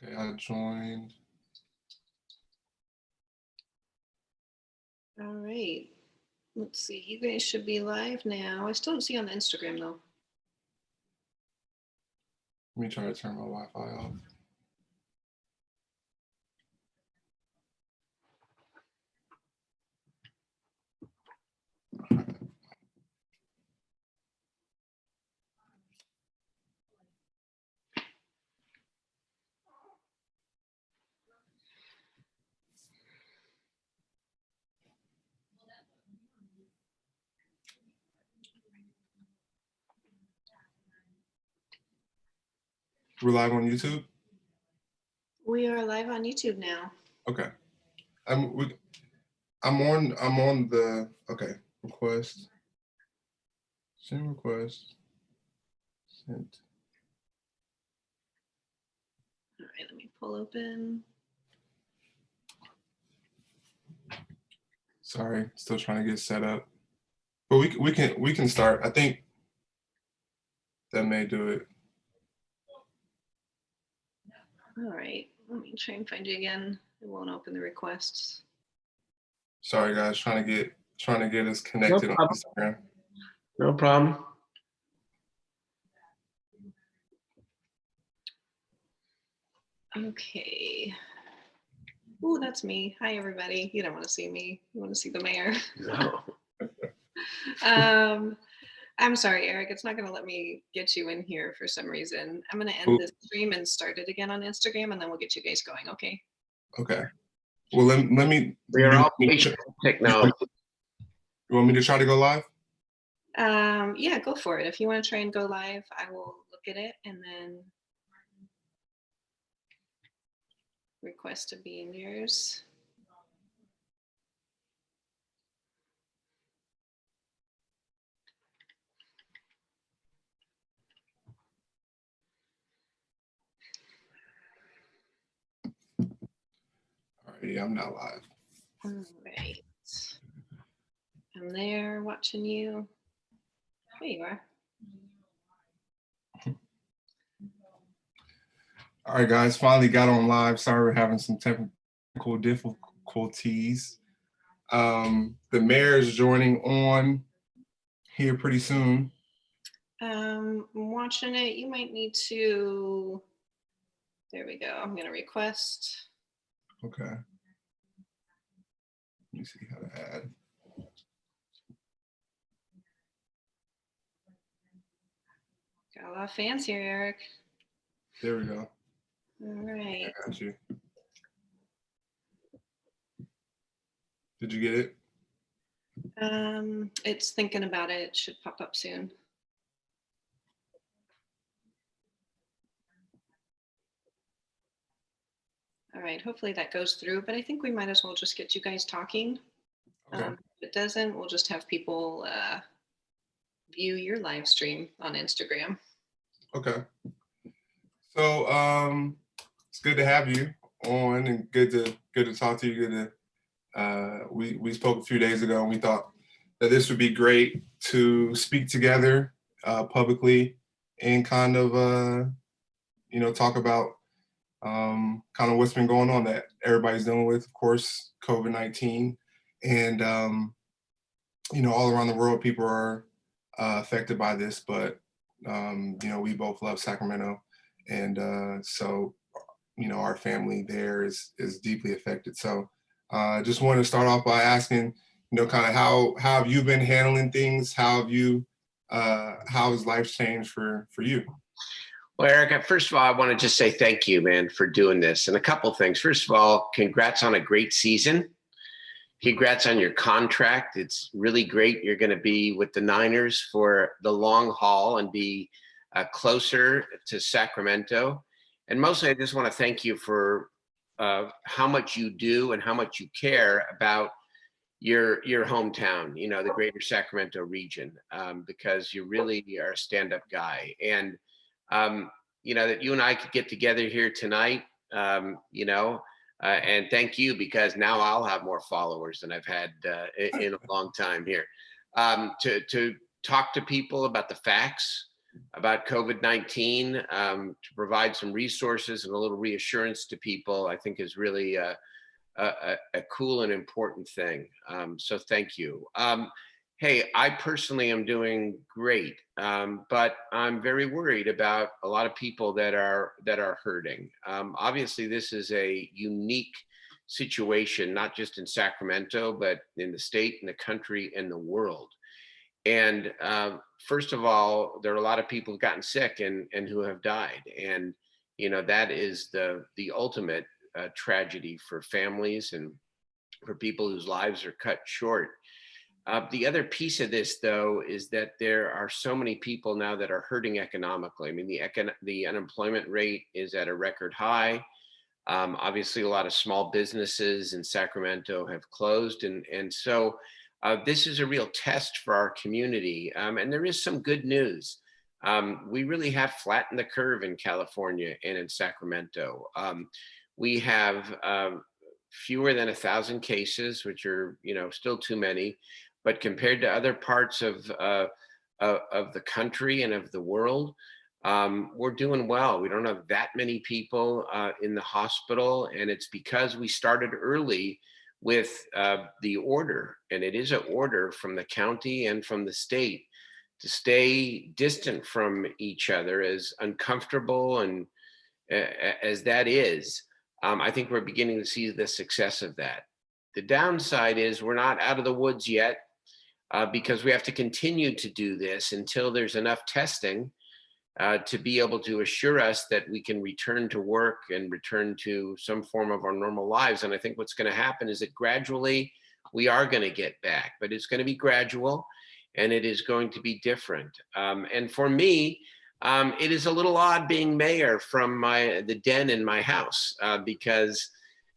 Okay, I joined. All right. Let's see. You guys should be live now. I still don't see you on the Instagram though. Let me try to turn my Wi-Fi off. We're live on YouTube? We are live on YouTube now. Okay. I'm on the, okay, request. Send request. Sent. All right, let me pull open. Sorry, still trying to get set up. But we can start. I think that may do it. All right, let me try and find you again. It won't open the requests. Sorry guys, trying to get us connected on Instagram. No problem. Okay. Oh, that's me. Hi, everybody. You don't want to see me. You want to see the mayor. No. I'm sorry, Eric. It's not going to let me get you in here for some reason. I'm going to end this stream and start it again on Instagram, and then we'll get you guys going, okay? Okay. Well, let me. We are all patient technology. You want me to try to go live? Yeah, go for it. If you want to try and go live, I will look at it and then request to be in yours. All right, yeah, I'm not live. All right. I'm there watching you. There you are. All right, guys, finally got on live. Sorry we're having some technical difficulties. The mayor is joining on here pretty soon. I'm watching it. You might need to, there we go. I'm gonna request. Okay. Let me see how to add. Got a lot of fans here, Eric. There we go. All right. I got you. Did you get it? It's thinking about it. It should pop up soon. All right, hopefully that goes through, but I think we might as well just get you guys talking. Okay. If it doesn't, we'll just have people view your live stream on Instagram. Okay. So it's good to have you on and good to talk to you. Good to we spoke a few days ago and we thought that this would be great to speak together publicly and kind of you know, talk about kind of what's been going on that everybody's dealing with, of course, COVID-19, and you know, all around the world people are affected by this, but you know, we both love Sacramento, and so you know, our family there is deeply affected. So just wanted to start off by asking, you know, kind of how have you been handling things? How have you how has life changed for you? Well, Eric, first of all, I want to just say thank you, man, for doing this. And a couple of things. First of all, congrats on a great season. Congrats on your contract. It's really great. You're going to be with the Niners for the long haul and be closer to Sacramento. And mostly, I just want to thank you for how much you do and how much you care about your hometown, you know, the greater Sacramento region, because you really are a stand-up guy. And you know, that you and I could get together here tonight, you know, and thank you, because now I'll have more followers than I've had in a long time here, to talk to people about the facts, about COVID-19 to provide some resources and a little reassurance to people, I think is really a cool and important thing. So thank you. Hey, I personally am doing great, but I'm very worried about a lot of people that are hurting. Obviously, this is a unique situation, not just in Sacramento, but in the state, in the country, and the world. And first of all, there are a lot of people who've gotten sick and who have died, and that is the ultimate tragedy for families and for people whose lives are cut short. The other piece of this, though, is that there are so many people now that are hurting economically. I mean, the unemployment rate is at a record high. Obviously, a lot of small businesses in Sacramento have closed, and so this is a real test for our community. And there is some good news. We really have flattened the curve in California and in Sacramento. We have fewer than 1,000 cases, which are still too many. But compared to other parts of the country and of the world, we're doing well. We don't have that many people in the hospital, and it's because we started early with the order, and it is an order from the county and from the state to stay distant from each other, as uncomfortable and as that is. I think we're beginning to see the success of that. The downside is we're not out of the woods yet. Because we have to continue to do this until there's enough testing to be able to assure us that we can return to work and return to some form of our normal lives. And I think what's going to happen is that gradually we are going to get back, but it's going to be gradual and it is going to be different. And for me, it is a little odd being mayor from the den in my house because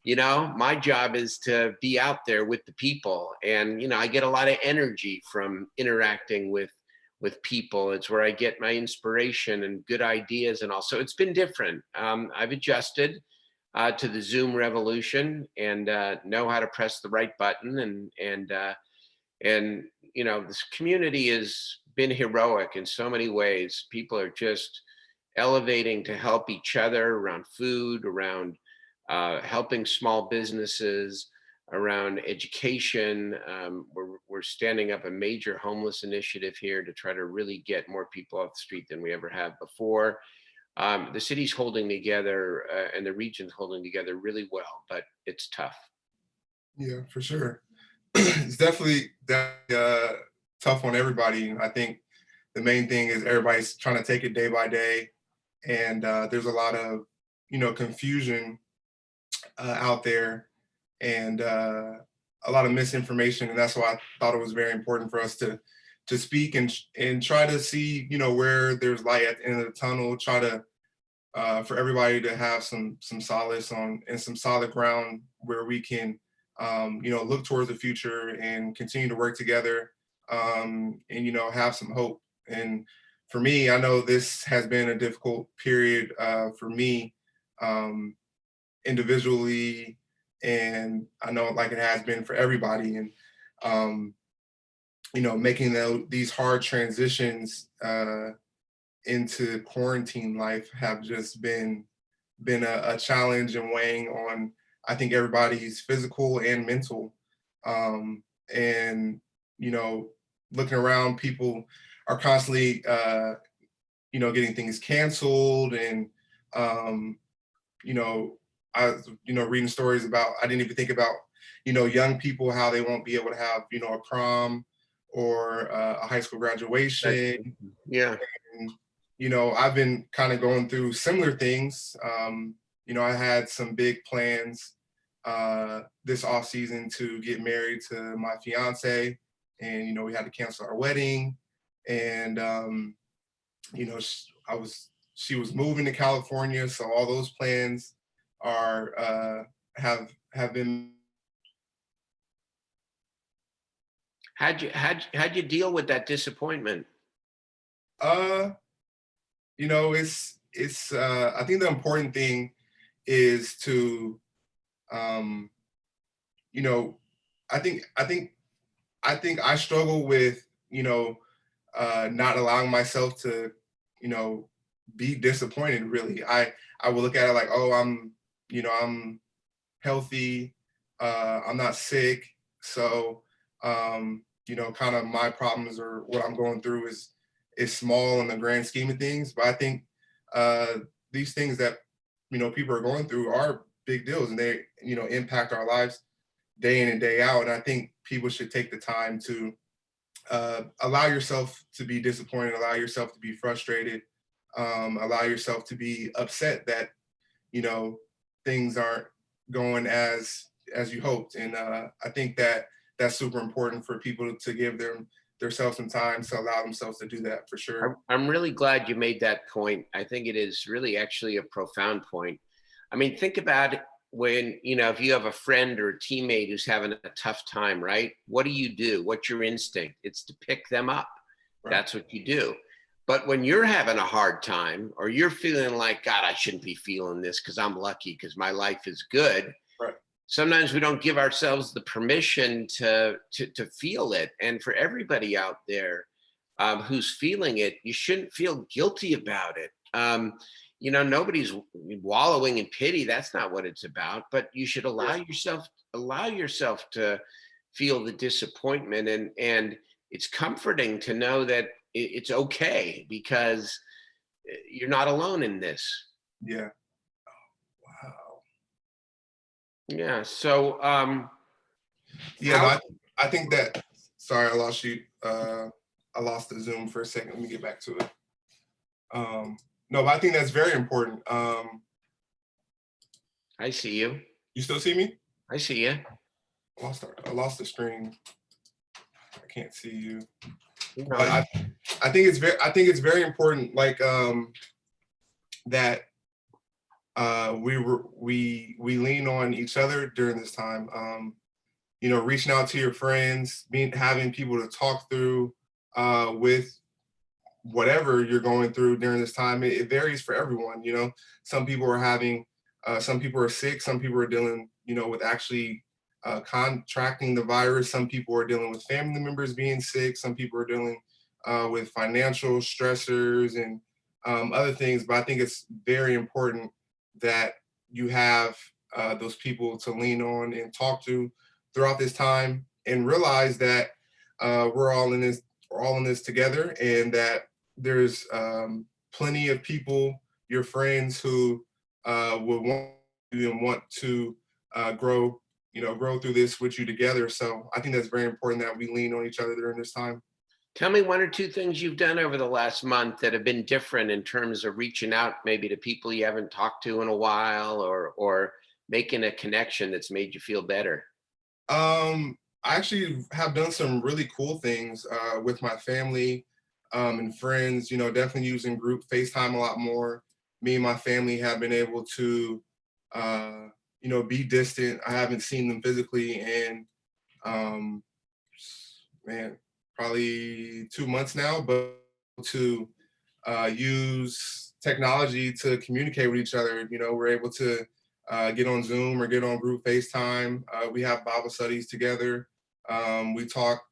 my job is to be out there with the people, and I get a lot of energy from interacting with people. It's where I get my inspiration and good ideas, and also it's been different. I've adjusted to the Zoom revolution and know how to press the right button, and this community has been heroic in so many ways. People are just elevating to help each other around food, around helping small businesses, around education. We're standing up a major homeless initiative here to try to really get more people off the street than we ever have before. The city's holding together and the region's holding together really well, but it's tough. Yeah, for sure. It's definitely tough on everybody. I think the main thing is everybody's trying to take it day by day, and there's a lot of confusion out there, and a lot of misinformation, and that's why I thought it was very important for us to speak and try to see where there's light at the end of the tunnel. Try to for everybody to have some solace on and some solid ground where we can look towards the future and continue to work together, and have some hope. And for me, I know this has been a difficult period for me individually, and I know like it has been for everybody. And making these hard transitions into quarantine life have just been a challenge and weighing on, I think, everybody's physical and mental. And looking around, people are constantly getting things canceled, and I was, reading stories about, I didn't even think about, young people, how they won't be able to have, a prom or a high school graduation. Yeah. And, I've been kind of going through similar things. I had some big plans this off season to get married to my fiance, and, we had to cancel our wedding. And, she was moving to California. So all those plans are have been. How'd you deal with that disappointment? It's I think the important thing is to I think I struggle with not allowing myself to be disappointed. Really, I will look at it like, oh, I'm healthy, I'm not sick, so kind of my problems or what I'm going through is small in the grand scheme of things. But I think these things that people are going through are big deals, and they impact our lives day in and day out. And I think people should take the time to allow yourself to be disappointed, allow yourself to be frustrated, allow yourself to be upset that things aren't going as you hoped. And I think that that's super important for people to give themselves some time to allow themselves to do that, for sure. I'm really glad you made that point. I think it is really actually a profound point. I mean, think about it when, if you have a friend or a teammate who's having a tough time, right? What do? What's your instinct? It's to pick them up. Right. That's what you do. But when you're having a hard time, or you're feeling like, God, I shouldn't be feeling this because I'm lucky because my life is good. Right. Sometimes we don't give ourselves the permission to feel it. And for everybody out there who's feeling it, you shouldn't feel guilty about it. Nobody's wallowing in pity. That's not what it's about. But you should allow yourself to feel the disappointment, and it's comforting to know that it's okay because you're not alone in this. Yeah. Oh, wow. Yeah. So. I think that. Sorry, I lost you. I lost the Zoom for a second. Let me get back to it. No, but I think that's very important. I see you. You still see me? I see you. I lost the screen. I can't see you. But I think it's very important, like that we lean on each other during this time. Reaching out to your friends, having people to talk through with whatever you're going through during this time. It varies for everyone. Some people are sick. Some people are dealing, with actually contracting the virus. Some people are dealing with family members being sick. Some people are dealing with financial stressors and other things. But I think it's very important that you have those people to lean on and talk to throughout this time, and realize that we're all in this together, and that there's plenty of people, your friends, who would want you and want to grow through this with you together. So I think that's very important that we lean on each other during this time. Tell me one or two things you've done over the last month that have been different in terms of reaching out maybe to people you haven't talked to in a while, or making a connection that's made you feel better. I actually have done some really cool things with my family and friends, definitely using group FaceTime a lot more. Me and my family have been able to, be distant. I haven't seen them physically in, probably 2 months now, but to use technology to communicate with each other. We're able to get on Zoom or get on group FaceTime. We have Bible studies together. We talk.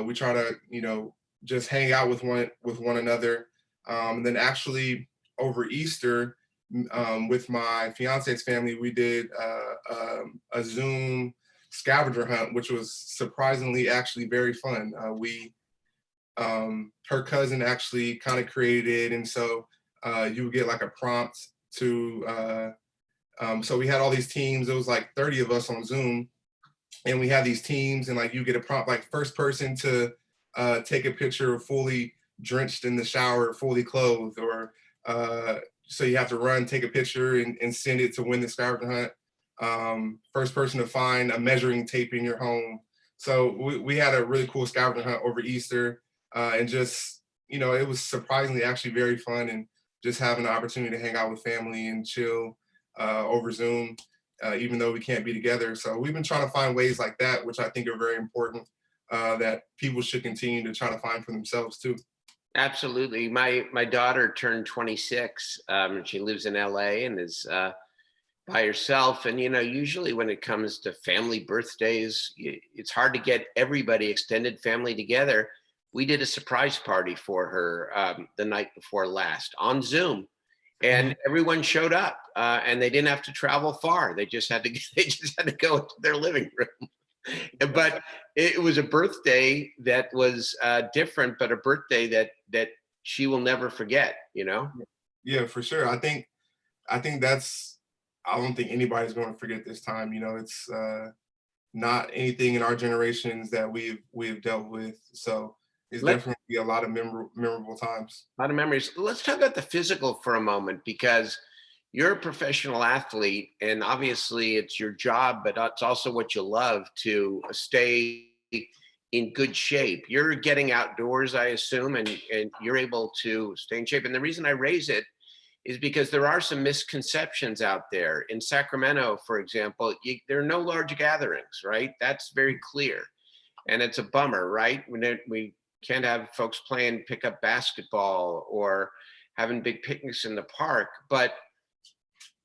We try to, just hang out with one another. And then actually over Easter, with my fiance's family, we did a Zoom scavenger hunt, which was surprisingly actually very fun. Her cousin actually kind of created it, and so you would get like a prompt to. So we had all these teams. It was like 30 of us on Zoom, and we had these teams, and like you get a prompt, like first person to take a picture fully drenched in the shower, fully clothed, or so you have to run, take a picture, and send it to win the scavenger hunt. First person to find a measuring tape in your home. So we had a really cool scavenger hunt over Easter, and just, it was surprisingly actually very fun, and just having the opportunity to hang out with family and chill over Zoom, even though we can't be together. So we've been trying to find ways like that, which I think are very important, that people should continue to try to find for themselves too. Absolutely. My daughter turned 26. She lives in LA and is by herself. And, usually when it comes to family birthdays, it's hard to get everybody, extended family, together. we did a surprise party for her the night before last on Zoom, and everyone showed up, and they didn't have to travel far. They just had to go into their living room. But it was a birthday that was different, but a birthday that she will never forget. Yeah, for sure. I think that's, I don't think anybody's going to forget this time. It's not anything in our generations that we've dealt with. So it's definitely a lot of memorable times. A lot of memories. Let's talk about the physical for a moment, because you're a professional athlete, and obviously it's your job, but it's also what you love to stay in good shape. You're getting outdoors, I assume, and you're able to stay in shape. And the reason I raise it is because there are some misconceptions out there. In Sacramento, for example, there are no large gatherings, right? That's very clear. And it's a bummer, right? We can't have folks playing pickup basketball or having big picnics in the park. But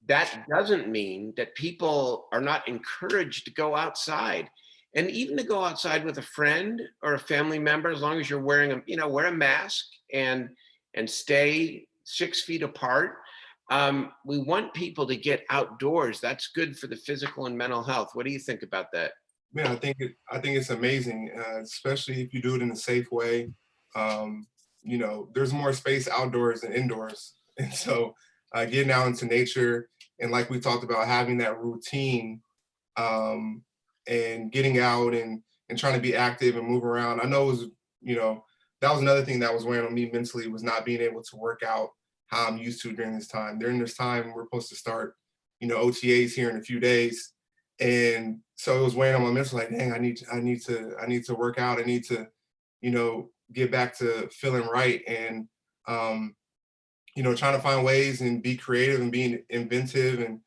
that doesn't mean that people are not encouraged to go outside. And even to go outside with a friend or a family member, as long as you're wearing wear a mask and stay 6 feet apart. We want people to get outdoors. That's good for the physical and mental health. What do you think about that? Man, I think it's amazing, especially if you do it in a safe way. There's more space outdoors than indoors, and so getting out into nature, and like we talked about, having that routine, and getting out and trying to be active and move around. I know it was, that was another thing that was weighing on me mentally, was not being able to work out how I'm used to during this time. During this time, we're supposed to start, OTAs here in a few days. And so it was weighing on my mental, like, dang, I need to work out. I need to, get back to feeling right. And, trying to find ways and be creative and being inventive. And,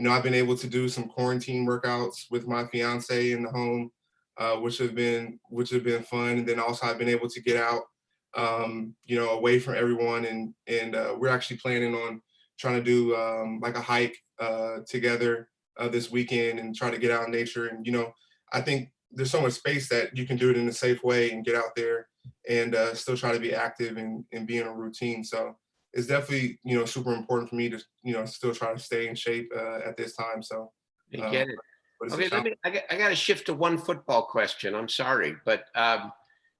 I've been able to do some quarantine workouts with my fiance in the home, which have been fun. And then also I've been able to get out, away from everyone. And we're actually planning on trying to do like a hike together this weekend and try to get out in nature. And, I think there's so much space that you can do it in a safe way and get out there and still try to be active and be in a routine. So it's definitely, super important for me to, still try to stay in shape at this time. So I get it. Okay, I got to shift to one football question. I'm sorry, but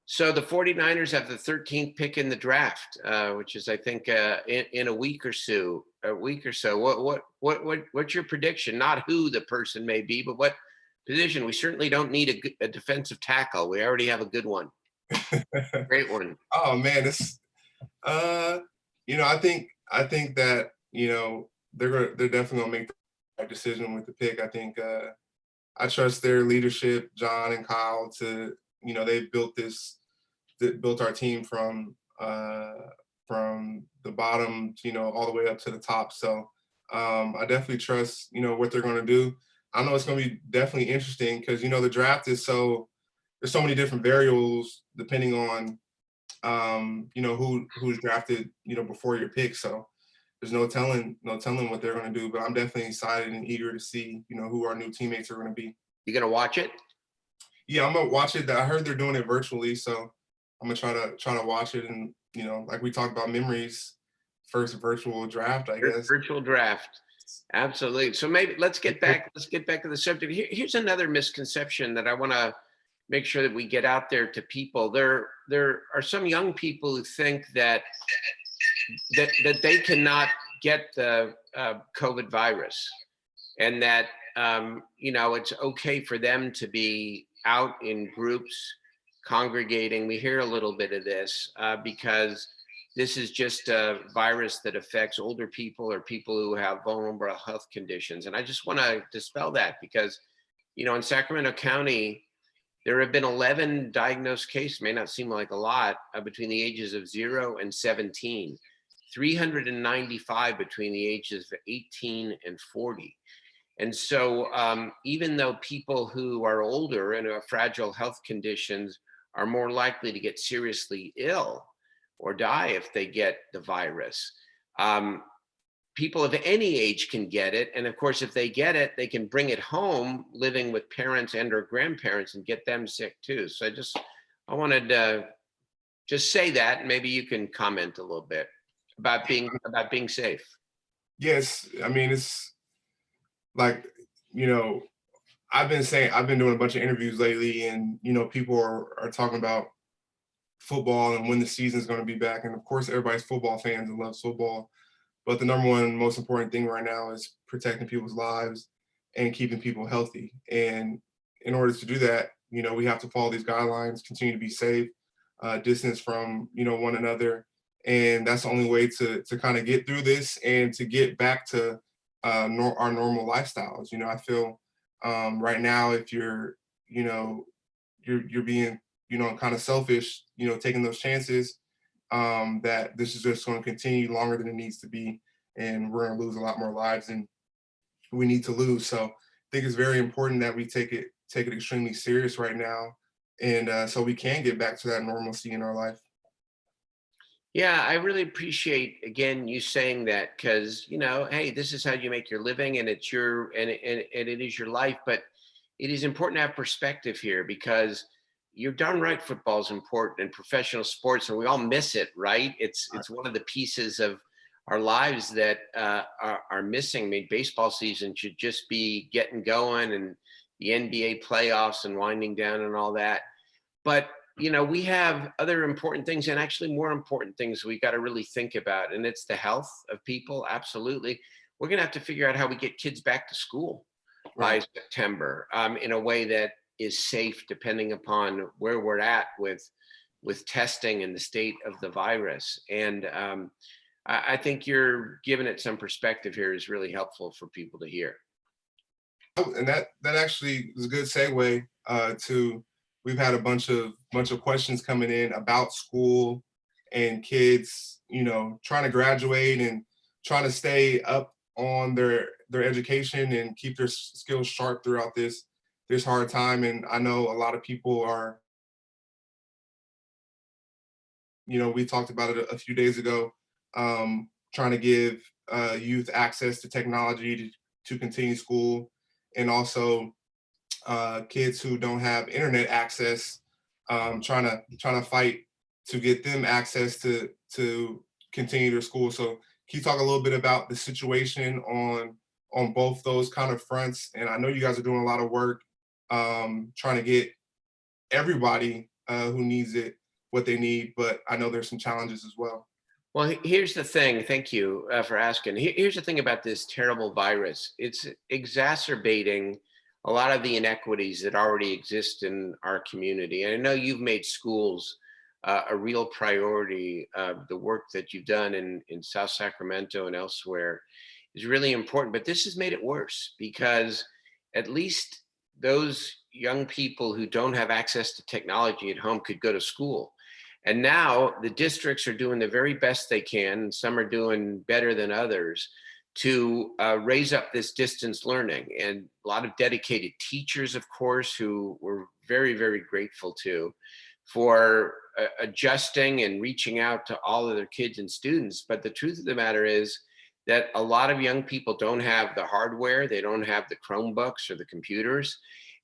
so the 49ers have the 13th pick in the draft, which is, I think, in a week or so. What's your prediction? Not who the person may be, but what position? We certainly don't need a defensive tackle. We already have a good one. Great one. Oh man, it's I think that they're definitely gonna make the right decision with the pick. I think I trust their leadership, John and Kyle, to they built our team from the bottom, all the way up to the top. So I definitely trust what they're going to do. I know it's going to be definitely interesting because the draft is there's so many different variables depending on who's drafted before your pick. So there's no telling what they're going to do. But I'm definitely excited and eager to see who our new teammates are going to be. You gonna watch it? Yeah, I'm gonna watch it. I heard they're doing it virtually, so I'm gonna try to watch it. And like we talked about, memories, first virtual draft, I guess. Virtual draft, absolutely. So maybe let's get back to the subject. Here's another misconception that I want to make sure that we get out there to people. There are some young people who think that they cannot get the COVID virus, and that it's okay for them to be out in groups, congregating. We hear a little bit of this because this is just a virus that affects older people or people who have vulnerable health conditions. And I just want to dispel that because, in Sacramento County, there have been 11 diagnosed cases, may not seem like a lot, between the ages of 0 and 17, 395 between the ages of 18 and 40. And so even though people who are older and have fragile health conditions are more likely to get seriously ill or die if they get the virus, people of any age can get it. And of course, if they get it, they can bring it home living with parents and or grandparents and get them sick too. So I wanted Just say that, and maybe you can comment a little bit about being safe. Yes, I mean, it's like, you know, I've been doing a bunch of interviews lately, and people are talking about football and when the season's going to be back. And of course, everybody's football fans and loves football. But the number one most important thing right now is protecting people's lives and keeping people healthy. And in order to do that, we have to follow these guidelines, continue to be safe, distance from one another, and that's the only way to kind of get through this and to get back to our normal lifestyles. I feel right now, if you're being kind of selfish, taking those chances, that this is just going to continue longer than it needs to be, and we're going to lose a lot more lives than we need to lose. So I think it's very important that we take it extremely serious right now, and so we can get back to that normalcy in our life. Yeah, I really appreciate again you saying that, because hey, this is how you make your living, and it's it is your life. But it is important to have perspective here, because you're darn right, football is important and professional sports, and we all miss it, right? It's one of the pieces of our lives that are missing. I mean, baseball season should just be getting going, and the NBA playoffs and winding down and all that. But we have other important things, and actually more important things we got to really think about, and it's the health of people. Absolutely, we're going to have to figure out how we get kids back to school by September, in a way that is safe, depending upon where we're at with testing and the state of the virus. And I think you're giving it some perspective here is really helpful for people to hear. And that actually is a good segue to, we've had a bunch of questions coming in about school and kids, trying to graduate and trying to stay up on their education and keep their skills sharp throughout this hard time. And I know a lot of people are, we talked about it a few days ago, trying to give youth access to technology to continue school, and also kids who don't have internet access, trying to fight to get them access to continue their school. So can you talk a little bit about the situation on both those kind of fronts? And I know you guys are doing a lot of work trying to get everybody who needs it what they need, but I know there's some challenges as well. Well, here's the thing. Thank you for asking. Here's the thing about this terrible virus. It's exacerbating a lot of the inequities that already exist in our community. And I know you've made schools a real priority. The work that you've done in South Sacramento and elsewhere is really important. But this has made it worse, because at least those young people who don't have access to technology at home could go to school. And now the districts are doing the very best they can, and some are doing better than others, to raise up this distance learning. And a lot of dedicated teachers, of course, who we're very, very grateful to, for adjusting and reaching out to all of their kids and students. But the truth of the matter is that a lot of young people don't have the hardware, they don't have the Chromebooks or the computers.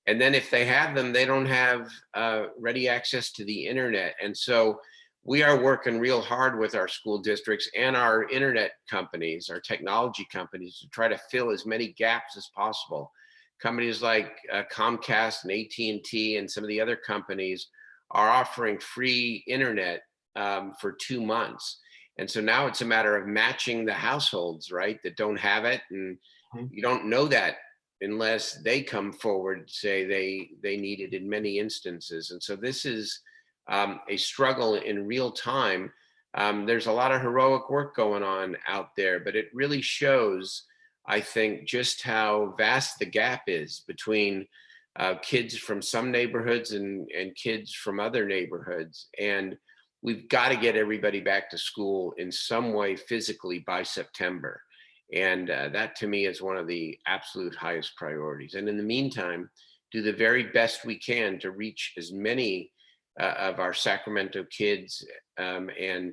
And then if they have them, they don't have ready access to the internet. And so we are working real hard with our school districts and our internet companies, our technology companies, to try to fill as many gaps as possible. Companies like Comcast and AT&T and some of the other companies are offering free internet for 2 months. And so now it's a matter of matching the households, right, that don't have it. And you don't know that unless they come forward and say they need it in many instances. And so this is a struggle in real time. There's a lot of heroic work going on out there, but it really shows, I think, just how vast the gap is between kids from some neighborhoods and kids from other neighborhoods. And we've got to get everybody back to school in some way physically by September. And that to me is one of the absolute highest priorities. And in the meantime, do the very best we can to reach as many of our Sacramento kids and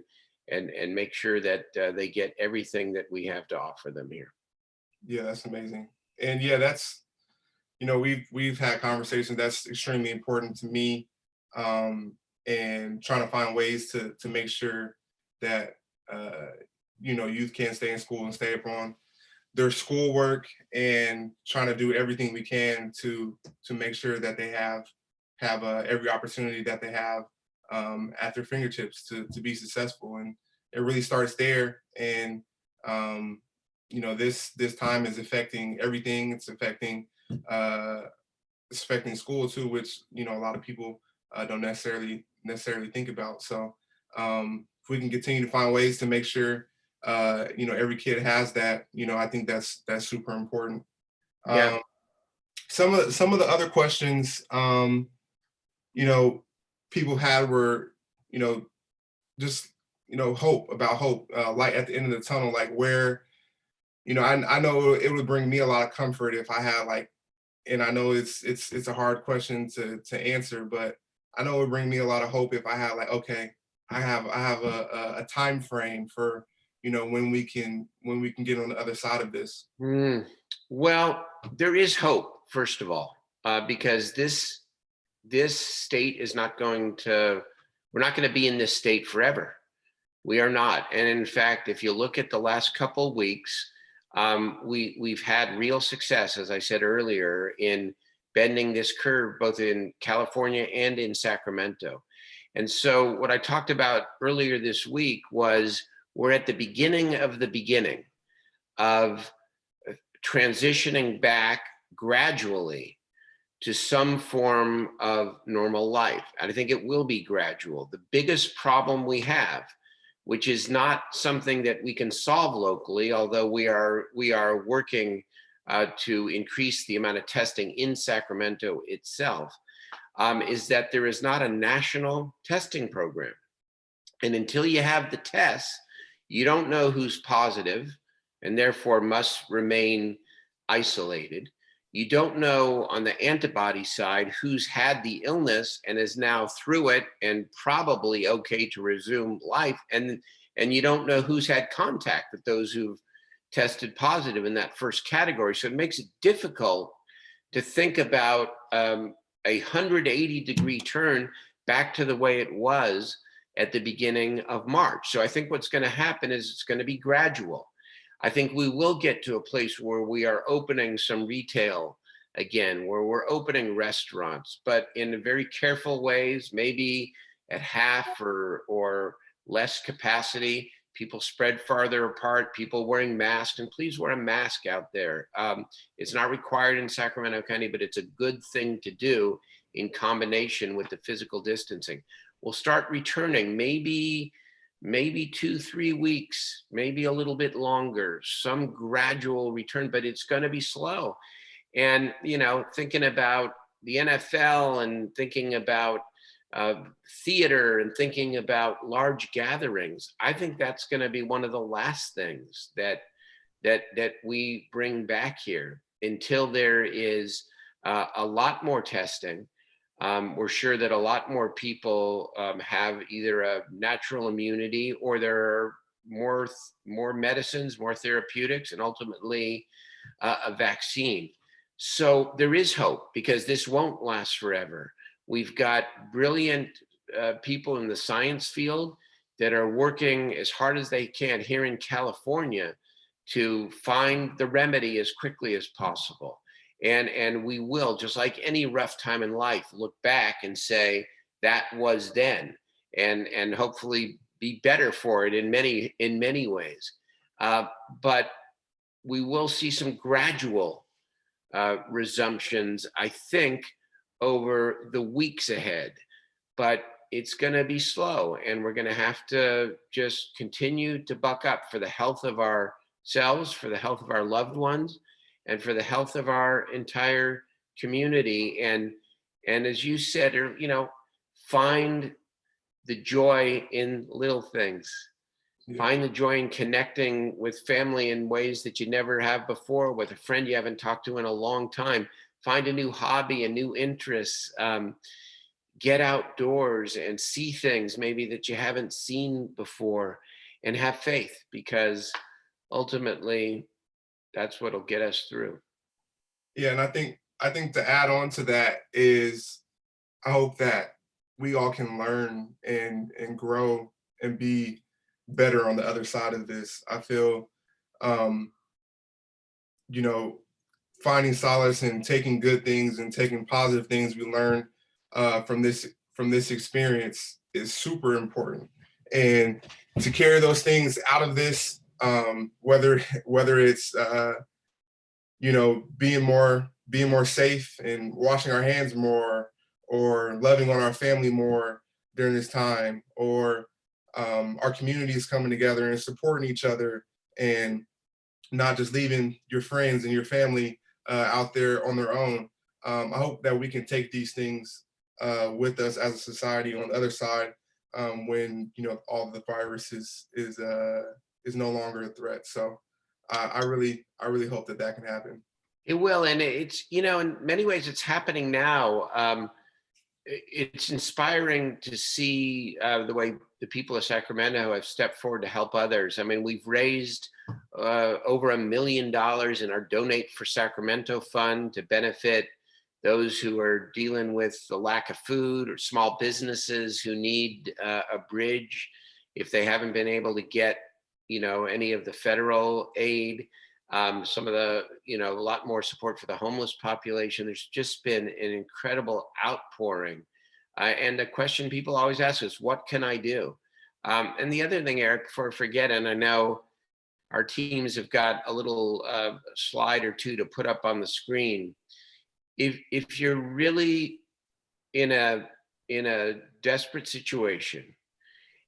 make sure that they get everything that we have to offer them here. Yeah, that's amazing. And yeah, that's, we've had conversations. That's extremely important to me. and trying to find ways to make sure that youth can stay in school and stay up on their schoolwork, and trying to do everything we can to make sure that they have every opportunity that they have at their fingertips to be successful. And it really starts there. And this time is affecting everything. It's affecting school too, which a lot of people don't necessarily think about. So if we can continue to find ways to make sure every kid has that, I think that's super important. Yeah. Some of the other questions people had were just hope, light at the end of the tunnel, like where I know it would bring me a lot of comfort if I had and I know it's a hard question to answer, but I know it would bring me a lot of hope if I had okay, I have a time frame for when we can get on the other side of this. Well, there is hope, first of all, because this state is not going to, we're not going to be in this state forever. We are not. And in fact, if you look at the last couple of weeks, we've had real success, as I said earlier, in bending this curve, both in California and in Sacramento. And so what I talked about earlier this week was we're at the beginning of transitioning back gradually to some form of normal life. And I think it will be gradual. The biggest problem we have, which is not something that we can solve locally, although we are working to increase the amount of testing in Sacramento itself, is that there is not a national testing program. And until you have the tests, you don't know who's positive and therefore must remain isolated. You don't know on the antibody side who's had the illness and is now through it and probably okay to resume life. And you don't know who's had contact with those who've tested positive in that first category. So it makes it difficult to think about a 180-degree turn back to the way it was at the beginning of March. So I think what's going to happen is it's going to be gradual. I think we will get to a place where we are opening some retail again, where we're opening restaurants, but in very careful ways, maybe at half or less capacity, people spread farther apart, people wearing masks, and please wear a mask out there. It's not required in Sacramento County, but it's a good thing to do in combination with the physical distancing. We'll start returning maybe 2-3 weeks, maybe a little bit longer, some gradual return, but it's going to be slow. And, thinking about the NFL and thinking about theater and thinking about large gatherings, I think that's going to be one of the last things that we bring back here until there is a lot more testing. We're sure that a lot more people have either a natural immunity or there are more medicines, more therapeutics, and ultimately a vaccine. So there is hope because this won't last forever. We've got brilliant people in the science field that are working as hard as they can here in California to find the remedy as quickly as possible. And we will, just like any rough time in life, look back and say that was then, and hopefully be better for it in many ways. But we will see some gradual resumptions, I think, over the weeks ahead. But it's going to be slow, and we're going to have to just continue to buck up for the health of ourselves, for the health of our loved ones, and for the health of our entire community. And as you said, find the joy in little things. Yeah. Find the joy in connecting with family in ways that you never have before, with a friend you haven't talked to in a long time. Find a new hobby, a new interest. Get outdoors and see things maybe that you haven't seen before, and have faith, because ultimately that's what'll get us through. Yeah, and I think to add on to that is, I hope that we all can learn and grow and be better on the other side of this. I feel, um, you know, finding solace and taking good things and taking positive things we learn from this experience is super important. And to carry those things out of this, whether it's being more safe and washing our hands more, or loving on our family more during this time, or our communities coming together and supporting each other, and not just leaving your friends and your family out there on their own. I hope that we can take these things with us as a society on the other side, when all the virus is no longer a threat. So I really hope that that can happen. It will, and it's, in many ways it's happening now. It's inspiring to see the way the people of Sacramento have stepped forward to help others. I mean, we've raised over $1 million in our Donate for Sacramento fund to benefit those who are dealing with the lack of food, or small businesses who need a bridge if they haven't been able to get, any of the federal aid. Some of the, a lot more support for the homeless population. There's just been an incredible outpouring. And the question people always ask is, what can I do? And the other thing, Arik, before I forget, and I know our teams have got a little slide or two to put up on the screen. If you're really in a desperate situation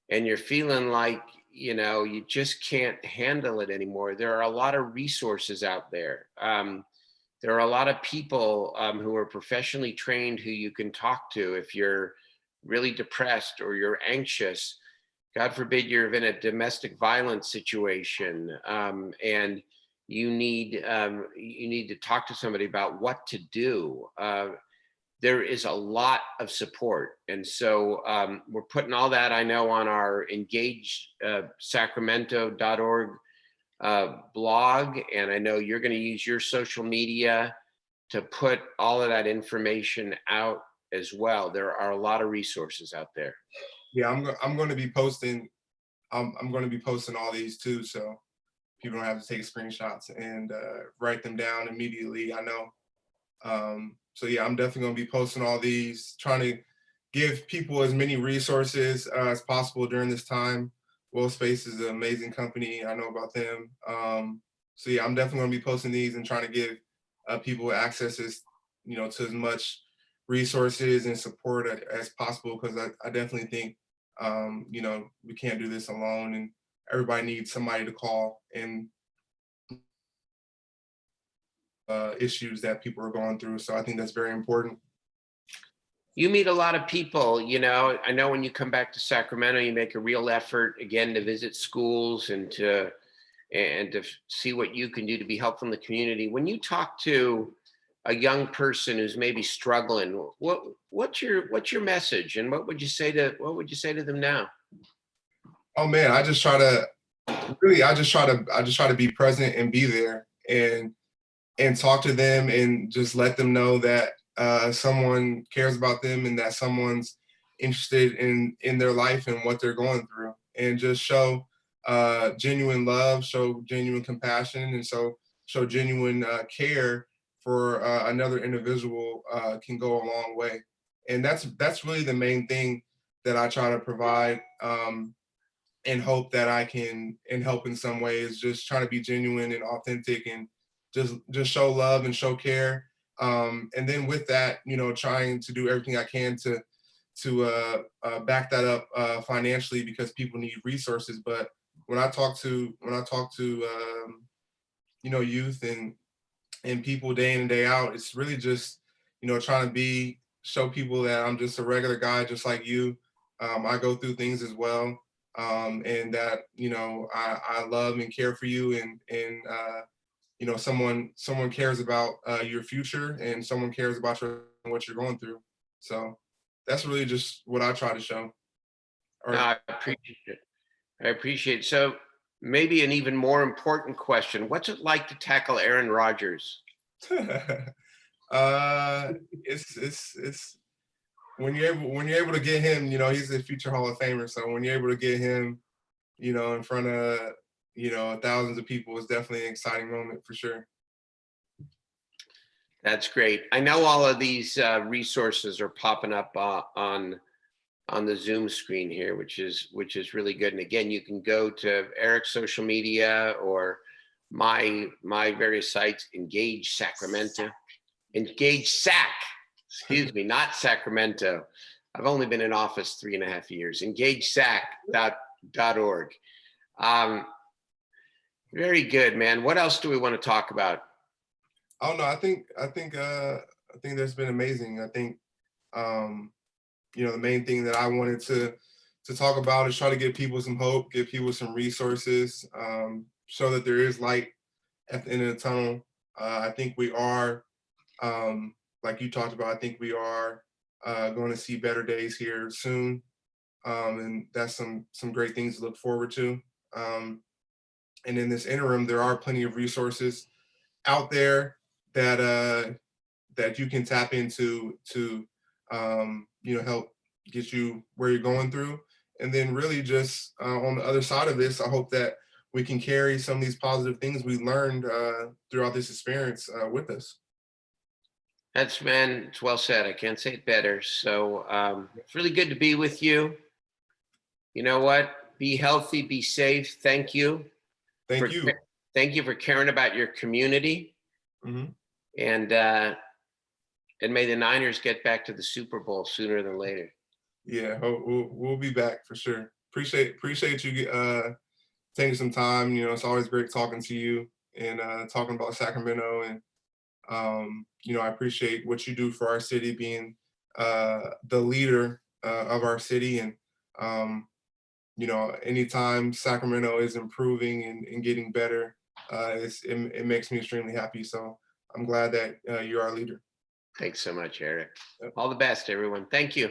and you're feeling like, you just can't handle it anymore, there are a lot of resources out there. There are a lot of people who are professionally trained who you can talk to if you're really depressed or you're anxious. God forbid you're in a domestic violence situation, and you need to talk to somebody about what to do. There is a lot of support. And so we're putting all that, I know, on our engagesacramento.org blog. And I know you're going to use your social media to put all of that information out as well. There are a lot of resources out there. Yeah, I'm going to be posting. I'm going to be posting all these too, so people don't have to take screenshots and write them down immediately. I know. So yeah, I'm definitely going to be posting all these, trying to give people as many resources as possible during this time. World Space is an amazing company. I know about them. So yeah, I'm definitely going to be posting these and trying to give people access to as much resources and support as possible, because I definitely think we can't do this alone, and everybody needs somebody to call, and issues that people are going through. So I think that's very important. You meet a lot of people, I know when you come back to Sacramento, you make a real effort again to visit schools and to see what you can do to be helpful in the community. When you talk to a young person who's maybe struggling, what's your message, and what would you say to them now? Oh man, I just try to be present and be there, and talk to them, and just let them know that someone cares about them, and that someone's interested in their life and what they're going through, and just show genuine love, show genuine compassion, and show genuine care for another individual can go a long way. And that's really the main thing that I try to provide, and hope that I can help in some way, is just trying to be genuine and authentic, and just show love and show care. And then with that, trying to do everything I can to back that up financially, because people need resources. But when I talk to youth and people day in and day out, it's really just trying to show people that I'm just a regular guy just like you. I go through things as well, and that I love and care for you, and someone cares about your future, and someone cares about what you're going through. So that's really just what I try to show. I appreciate it. I appreciate it. So maybe an even more important question: what's it like to tackle Aaron Rodgers? It's when you're able to get him, you know, he's a future Hall of Famer. So when you're able to get him, you know, in front of, you know, thousands of people, it's definitely an exciting moment for sure. That's great. I know all of these resources are popping up on the Zoom screen here, which is really good. And again, you can go to Arik's social media or my various sites. Engage Sacramento, Engage Sac. Excuse me, not Sacramento. I've only been in office 3.5 years. EngageSac.org. Very good, man. What else do we want to talk about? Oh no, I think that's been amazing. I think you know, the main thing that I wanted to talk about is try to give people some hope, give people some resources, show that there is light at the end of the tunnel. I think we are, like you talked about, I think we are going to see better days here soon. And that's some great things to look forward to. And in this interim, there are plenty of resources out there that that you can tap into to you know, help get you where you're going through. And then really just on the other side of this, I hope that we can carry some of these positive things we learned throughout this experience with us. That's, man, it's well said. I can't say it better. So it's really good to be with you. You know what? Be healthy, be safe. Thank you. Thank you. Thank you for caring about your community. Mm-hmm. And may the Niners get back to the Super Bowl sooner than later. Yeah, we'll be back for sure. Appreciate you taking some time. You know, it's always great talking to you and talking about Sacramento. And you know, I appreciate what you do for our city, being the leader of our city. And you know, anytime Sacramento is improving and getting better, it makes me extremely happy. So I'm glad that you're our leader. Thanks so much, Arik. All the best, everyone. Thank you.